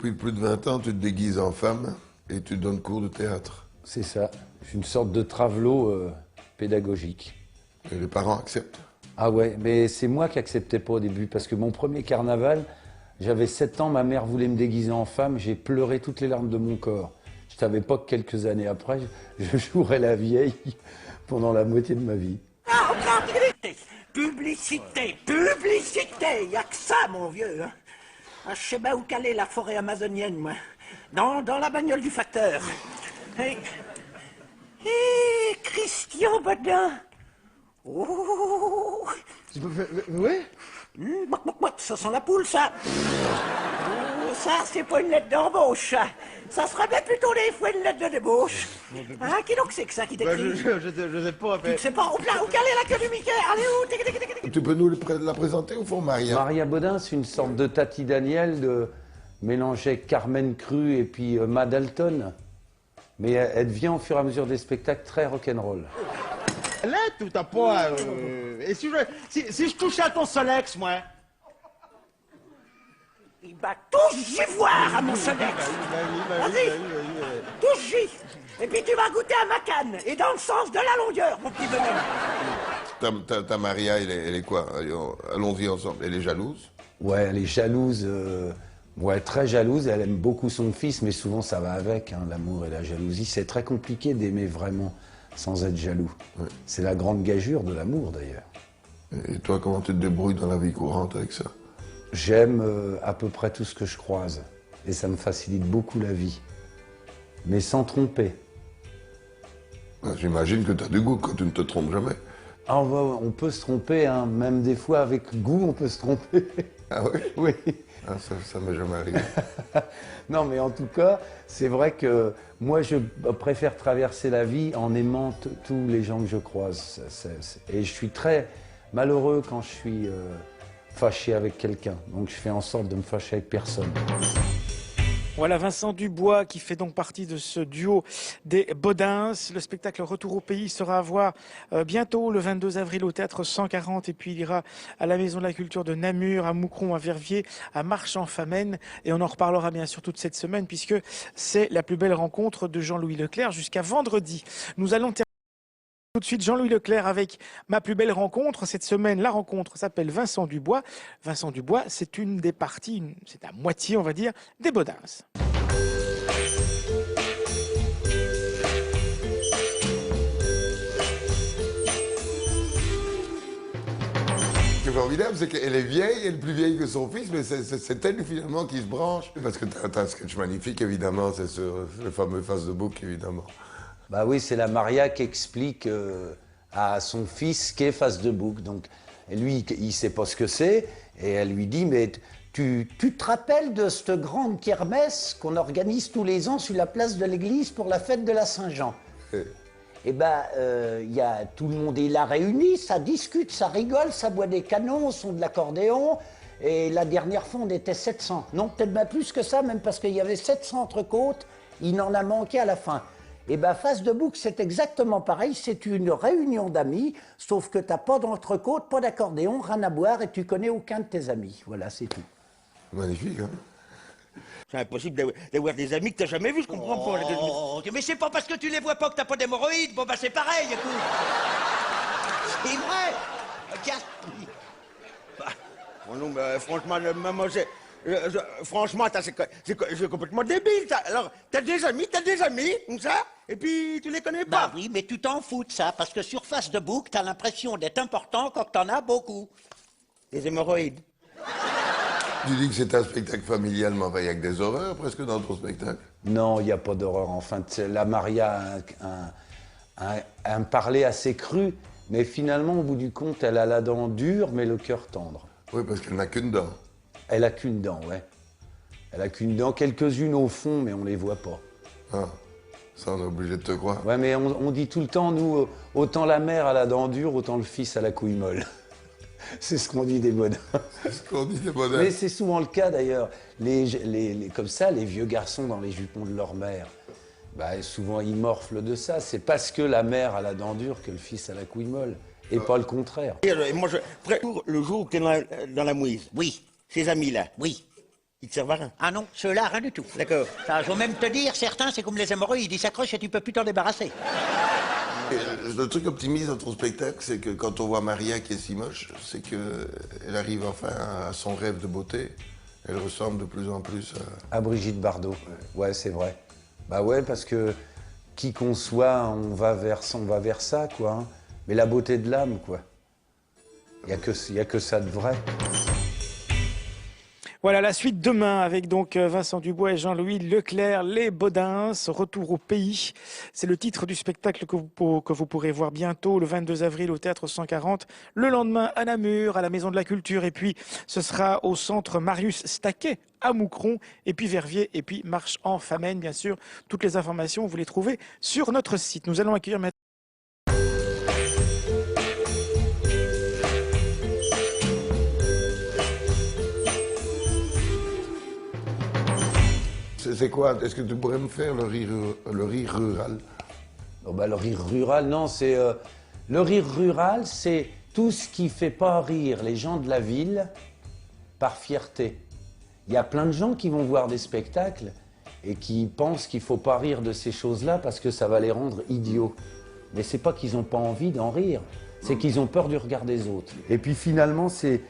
depuis plus de 20 ans, tu te déguises en femme et tu donnes cours de théâtre. C'est ça. Je suis une sorte de travelot pédagogique. Et les parents acceptent. Ah ouais, mais c'est moi qui acceptais pas au début, parce que mon premier carnaval, j'avais 7 ans, ma mère voulait me déguiser en femme, j'ai pleuré toutes les larmes de mon corps. Je savais pas que quelques années après, je jouerais la vieille pendant la moitié de ma vie. Ah, publicité, publicité, y a que ça, mon vieux. Hein. Ah, je sais pas où caler la forêt amazonienne, moi. Dans la bagnole du facteur. Hé, Christian Bodin. Oh. Oui. Ça sent la poule, ça. Oh, ça, c'est pas une lettre d'embauche, ça serait bien plutôt des fois une lettre de débauche. Hein, qui donc c'est que ça qui t'écrit? Je sais pas. Tu sais pas, où caler la queue du Mickey? Allez, où? Tu peux nous la présenter au fond, Maria? Maria Bodin, c'est une sorte de Tati Daniel, de mélanger Carmen Cru et puis Mad Alton. Mais elle devient au fur et à mesure des spectacles très rock'n'roll. Là, tout t'as pas. Et si je touchais à ton Solex, moi? Il va tous y voir à mon Solex. Vas-y, touche-y. Et puis tu vas goûter à ma canne. Et dans le sens de la longueur, mon petit bonhomme. Ta Maria, elle est quoi? Allons-y ensemble. Elle est jalouse? Ouais, elle est jalouse, ouais, très jalouse. Elle aime beaucoup son fils, mais souvent ça va avec, hein, l'amour et la jalousie. C'est très compliqué d'aimer vraiment sans être jaloux. Ouais. C'est la grande gageure de l'amour, d'ailleurs. Et toi, comment tu te débrouilles dans la vie courante avec ça? J'aime à peu près tout ce que je croise. Et ça me facilite beaucoup la vie. Mais sans tromper. J'imagine que tu as du goût quand tu ne te trompes jamais. Ah, on peut se tromper, hein. Même des fois avec goût, on peut se tromper. Ah oui? Oui. Ah, ça m'est jamais arrivé. Non, mais en tout cas, c'est vrai que moi, je préfère traverser la vie en aimant tous les gens que je croise. Et je suis très malheureux quand je suis fâché avec quelqu'un. Donc, je fais en sorte de me fâcher avec personne. Voilà Vincent Dubois qui fait donc partie de ce duo des Bodins. Le spectacle Retour au pays sera à voir bientôt le 22 avril au théâtre 140 et puis il ira à la Maison de la Culture de Namur, à Moucron, à Verviers, à Marchand-Famenne et on en reparlera bien sûr toute cette semaine puisque c'est la plus belle rencontre de Jean-Louis Leclerc jusqu'à vendredi. Nous allons tout de suite Jean-Louis Leclerc avec ma plus belle rencontre. Cette semaine, la rencontre s'appelle Vincent Dubois. Vincent Dubois, c'est une des parties, c'est à moitié, on va dire, des Bodins. Ce qui est formidable, c'est qu'elle est vieille, elle est plus vieille que son fils, mais c'est elle finalement qui se branche. Parce que t'as un sketch magnifique, évidemment, c'est sur le fameux Face de Bouc, évidemment. Bah oui, c'est la Maria qui explique à son fils qu'est Face de Bouc. Donc, lui, il ne sait pas ce que c'est, et elle lui dit, mais tu te rappelles de cette grande kermesse qu'on organise tous les ans sur la place de l'église pour la fête de la Saint-Jean? Eh ben, tout le monde est là réuni, ça discute, ça rigole, ça boit des canons, au son de l'accordéon, et la dernière fois, on était 700. Non, peut-être bien plus que ça, même parce qu'il y avait 700 entrecôtes, il n'en a manqué à la fin. Et bien, Face de Bouc, c'est exactement pareil, c'est une réunion d'amis, sauf que tu n'as pas d'entrecôte, pas d'accordéon, rien à boire, et tu connais aucun de tes amis. Voilà, c'est tout. Magnifique, hein? C'est impossible d'avoir des amis que t'as jamais vus, je comprends pas. Oh, mais c'est pas parce que tu les vois pas que t'as pas d'hémorroïdes. Bon, bah c'est pareil, écoute. C'est vrai. Regarde. Oh non, mais franchement, maman, franchement, c'est complètement débile, ça. Alors, t'as des amis, comme ça, et puis tu les connais pas. Bah oui, mais tu t'en fous de ça, parce que sur Face de Bouc, t'as l'impression d'être important quand t'en as beaucoup. Des hémorroïdes. Tu dis que c'est un spectacle familial, mais enfin, il y a que des horreurs presque dans ton spectacle. Non, il n'y a pas d'horreur. Enfin, la Maria a un parler assez cru, mais finalement, au bout du compte, elle a la dent dure, mais le cœur tendre. Oui, parce qu'elle n'a qu'une dent. Elle a qu'une dent, ouais. Elle a qu'une dent, quelques-unes au fond, mais on les voit pas. Ah, ça, on est obligé de te croire. Ouais, mais on dit tout le temps, nous, autant la mère a la dent dure, autant le fils a la couille molle. C'est ce qu'on dit des Bodins. C'est ce qu'on dit des Bodins. Mais c'est souvent le cas d'ailleurs. Comme ça, les vieux garçons dans les jupons de leur mère, bah, souvent ils morflent de ça. C'est parce que la mère a la dent dure que le fils a la couille molle. Et pas le contraire. Et moi, le jour où t'es dans la mouise. Oui. Ces amis-là. Oui. Ils te servent à rien. Ah non, ceux-là, rien du tout. D'accord. Ça, je vais même te dire, certains, c'est comme les hémorroïdes, ils s'accrochent et tu peux plus t'en débarrasser. Et le truc optimiste dans ton spectacle, c'est que quand on voit Maria qui est si moche, c'est qu'elle arrive enfin à son rêve de beauté. Elle ressemble de plus en plus à... À Brigitte Bardot. Ouais, c'est vrai. Bah ouais, parce que qui qu'on soit, on va vers ça, quoi. Hein. Mais la beauté de l'âme, quoi. Il y a que ça de vrai. Voilà la suite demain avec donc Vincent Dubois et Jean-Louis Leclerc, Les Baudins, retour au pays. C'est le titre du spectacle que vous pourrez voir bientôt, le 22 avril au Théâtre 140, le lendemain à Namur, à la Maison de la Culture, et puis ce sera au Centre Marius Staquet à Moucron, et puis Verviers, et puis Marche en Famenne, bien sûr. Toutes les informations, vous les trouvez sur notre site. Nous allons accueillir maintenant... C'est quoi? Est-ce que tu pourrais me faire le rire rural? Oh bah, le rire rural, non, c'est... le rire rural, c'est tout ce qui fait pas rire les gens de la ville par fierté. Il y a plein de gens qui vont voir des spectacles et qui pensent qu'il faut pas rire de ces choses-là parce que ça va les rendre idiots. Mais c'est pas qu'ils ont pas envie d'en rire, c'est qu'ils ont peur du regard des autres. Et puis finalement, c'est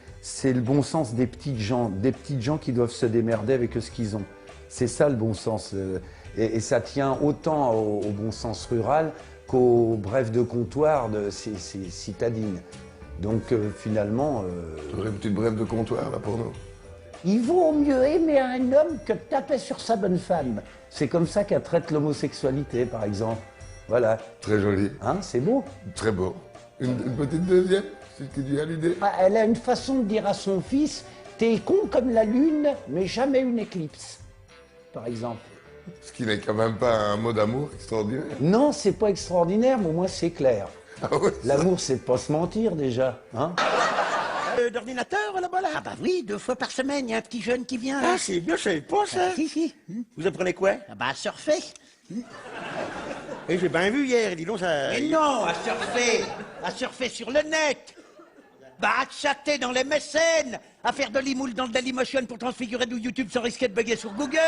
le bon sens des petites gens qui doivent se démerder avec ce qu'ils ont. C'est ça le bon sens. Et ça tient autant au bon sens rural qu'au bref de comptoir de ces citadines. Donc finalement... Tu aurais une petite brève de comptoir là pour nous? Il vaut mieux aimer un homme que taper sur sa bonne femme. C'est comme ça qu'elle traite l'homosexualité, par exemple. Voilà. Très joli. Hein, c'est beau. Très beau. Une petite deuxième, si tu as l'idée. Ah, elle a une façon de dire à son fils, t'es con comme la lune, mais jamais une éclipse. Par exemple. Ce qui n'est quand même pas un mot d'amour extraordinaire. Non, c'est pas extraordinaire, mais au moins c'est clair. Ah ouais, L'amour, c'est de pas se mentir déjà, hein. D'ordinateur là-bas là? Ah bah oui, 2 fois par semaine, il y a un petit jeune qui vient. Ah, c'est bien, je savais pas ça. Si, si. Vous apprenez quoi? Ah bah à surfer. Et j'ai bien vu hier, dis donc ça... Mais non, à surfer sur le net. Bah à chatter dans les mécènes, à faire de l'imoule dans le Dailymotion pour transfigurer du YouTube sans risquer de bugger sur Google.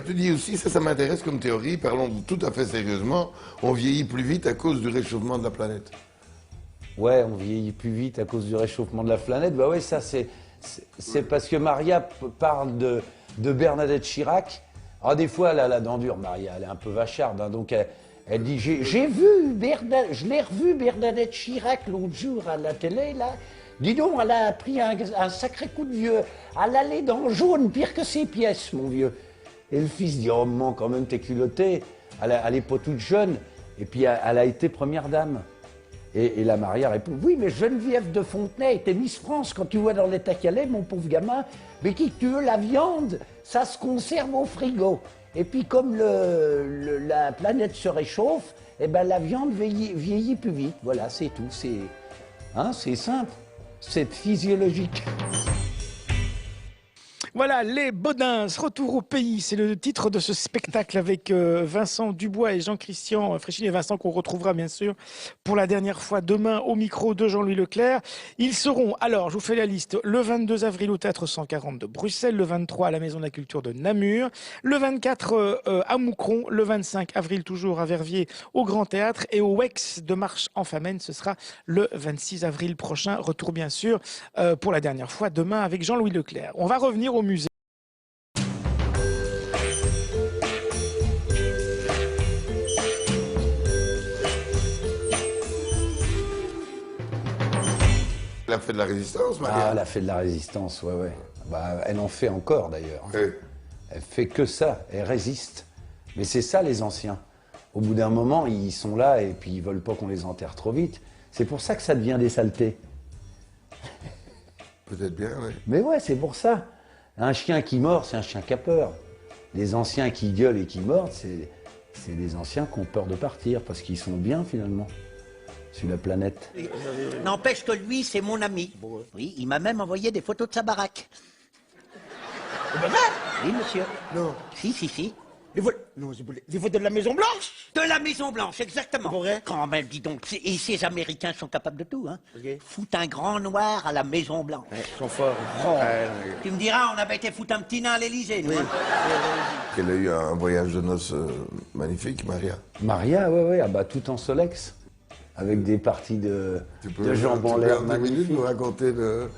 Tu dis aussi, ça m'intéresse comme théorie, parlons tout à fait sérieusement, on vieillit plus vite à cause du réchauffement de la planète. Ouais, on vieillit plus vite à cause du réchauffement de la planète. Bah ouais, ça c'est parce que Maria parle de Bernadette Chirac. Alors des fois, elle a la dent dure, Maria, elle est un peu vacharde, hein, donc elle dit, je l'ai revu Bernadette Chirac l'autre jour à la télé, là. Dis donc, elle a pris un sacré coup de vieux. Elle allait dans le jaune, pire que ses pièces, mon vieux. Et le fils dit, oh maman, quand même, t'es culotté. Elle est pas toute jeune. Et puis, elle a été première dame. Et la Maria répond, oui, mais Geneviève de Fontenay était Miss France. Quand tu vois dans l'état qu'elle est, mon pauvre gamin, mais qui tu veux, la viande, ça se conserve au frigo. Et puis, comme la planète se réchauffe, eh ben, la viande vieillit plus vite. Voilà, c'est tout. C'est simple. C'est physiologique. Voilà, Les Baudins, retour au pays, c'est le titre de ce spectacle avec Vincent Dubois et Jean-Christian Fréchine et Vincent qu'on retrouvera bien sûr pour la dernière fois demain au micro de Jean-Louis Leclerc. Ils seront, alors je vous fais la liste, le 22 avril au Théâtre 140 de Bruxelles, le 23 à la Maison de la Culture de Namur, le 24 à Moucron, le 25 avril toujours à Verviers au Grand Théâtre et au WEX de Marche en Famenne, ce sera le 26 avril prochain. Retour bien sûr pour la dernière fois demain avec Jean-Louis Leclerc. On va revenir au musée. Elle a fait de la résistance, Maria. Ah, elle a fait de la résistance, ouais. Bah, elle en fait encore d'ailleurs. Oui. Elle fait que ça, elle résiste. Mais c'est ça les anciens. Au bout d'un moment, ils sont là et puis ils veulent pas qu'on les enterre trop vite. C'est pour ça que ça devient des saletés. Peut-être bien, oui. Mais ouais, c'est pour ça. Un chien qui mord, c'est un chien qui a peur. Les anciens qui gueulent et qui mordent, c'est des anciens qui ont peur de partir parce qu'ils sont bien finalement sur la planète. N'empêche que lui, c'est mon ami. Oui, il m'a même envoyé des photos de sa baraque. Oui, monsieur. Non. Si. Non, des vedettes de la Maison Blanche. De la Maison Blanche, exactement. Pour vrai? Quand même, dis donc. Et ces Américains sont capables de tout, hein. Ok. Foutent un grand noir à la Maison Blanche. Ouais, ils sont forts. Oh. Ouais, Tu me diras, on avait été foutre un petit nain à l'Élysée, nous. oui. Hein. Elle a eu un voyage de noces magnifique, Maria. Maria, ouais, ah bah, tout en Solex, avec des parties de jambes en l'air Tu peux en 2 minutes magnifiques. nous raconter le...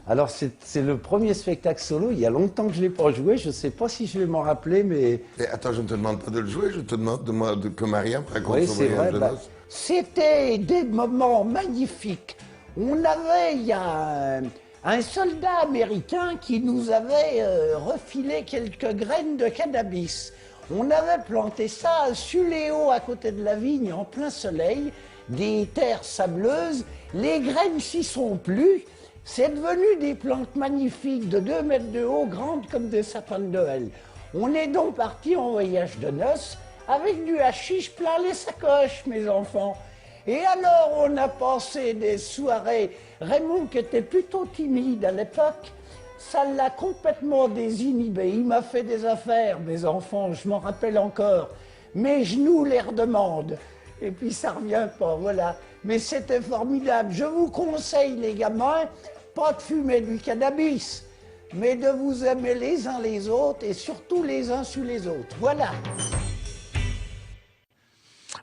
Alors, c'est le premier spectacle solo. Il y a longtemps que je ne l'ai pas joué. Je ne sais pas si je vais m'en rappeler, mais Et attends, je ne te demande pas de le jouer, je te demande que Maria me raconte oui, son c'est voyage vrai. de bah, noces. c'était des moments magnifiques. Il y a un soldat américain qui nous avait refilé quelques graines de cannabis. On avait planté ça sur les hauts à côté de la vigne, en plein soleil, des terres sableuses. Les graines s'y sont plus. C'est devenu des plantes magnifiques de 2 mètres de haut, grandes comme des sapins de Noël. On est donc parti en voyage de noces avec du hashish plein les sacoches, mes enfants. Et alors, on a passé des soirées. Raymond, qui était plutôt timide à l'époque, ça l'a complètement désinhibé. Il m'a fait des affaires, mes enfants, je m'en rappelle encore. Mes genoux les redemandent. Et puis ça revient pas, voilà. Mais c'était formidable. Je vous conseille, les gamins, pas de fumer du cannabis, mais de vous aimer les uns les autres et surtout les uns sur les autres. Voilà.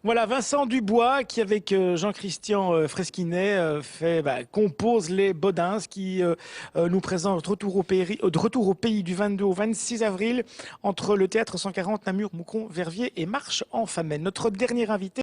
Voilà, Vincent Dubois qui, avec Jean-Christian Fresquinet, compose les Bodins, qui nous présente retour au pays du 22 au 26 avril entre le théâtre 140, Namur, Moucron, Verviers et Marche en Famenne. Notre dernier invité